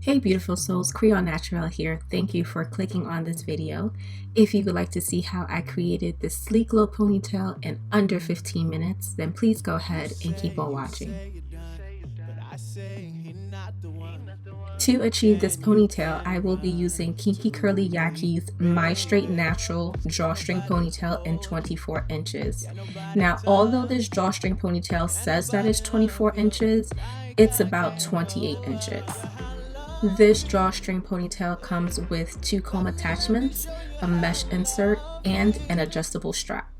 Hey beautiful souls, creolenaturelle here. Thank you for clicking on this video. If you would like to see how I created this sleek low ponytail in under 15 minutes, then please go ahead and keep on watching. To achieve this ponytail, I will be using Kinky Curly Yaki's My Straight Natural Drawstring Ponytail in 24 inches. Now, although this drawstring ponytail says that it's 24 inches, it's about 28 inches. This drawstring ponytail comes with 2 comb attachments, a mesh insert, and an adjustable strap.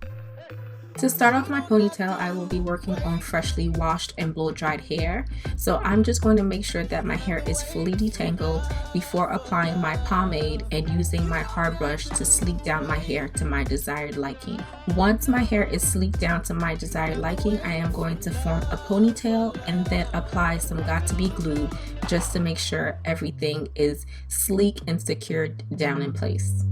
To start off my ponytail, I will be working on freshly washed and blow-dried hair. So I'm just going to make sure that my hair is fully detangled before applying my pomade and using my hard brush to sleek down my hair to my desired liking. Once my hair is sleeked down to my desired liking, I am going to form a ponytail and then apply some got-to-be glue just to make sure everything is sleek and secured down in place.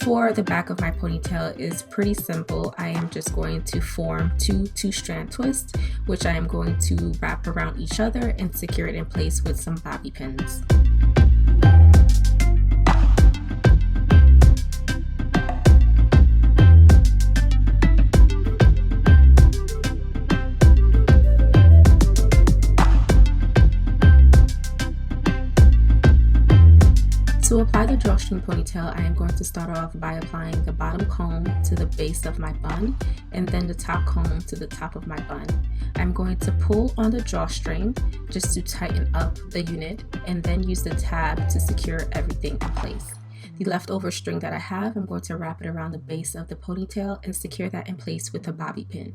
For the back of my ponytail is pretty simple. I am just going to form two strand twists, which I am going to wrap around each other and secure it in place with some bobby pins. To apply the drawstring ponytail, I am going to start off by applying the bottom comb to the base of my bun and then the top comb to the top of my bun. I'm going to pull on the drawstring just to tighten up the unit and then use the tab to secure everything in place. The leftover string that I have, I'm going to wrap it around the base of the ponytail and secure that in place with a bobby pin.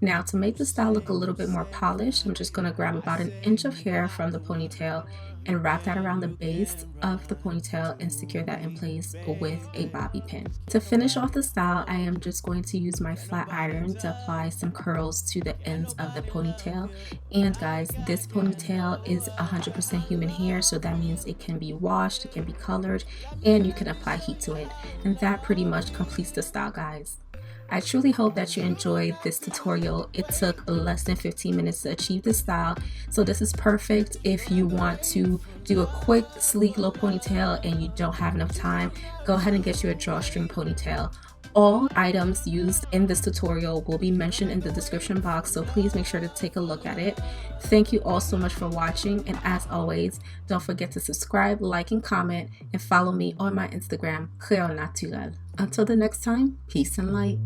Now, to make the style look a little bit more polished, I'm just going to grab about 1 inch of hair from the ponytail and wrap that around the base of the ponytail and secure that in place with a bobby pin. To finish off the style, I am just going to use my flat iron to apply some curls to the ends of the ponytail. And guys, this ponytail is 100% human hair, so that means it can be washed, it can be colored, and you can apply heat to it. And that pretty much completes the style, guys. I truly hope that you enjoyed this tutorial. It took less than 15 minutes to achieve this style, so this is perfect if you want to do a quick sleek low ponytail and you don't have enough time. Go ahead and get you a drawstring ponytail. All items used in this tutorial will be mentioned in the description box, so please make sure to take a look at it. Thank you all so much for watching, and as always, don't forget to subscribe, like, and comment, and follow me on my Instagram, creolenaturelle. Until the next time, peace and light.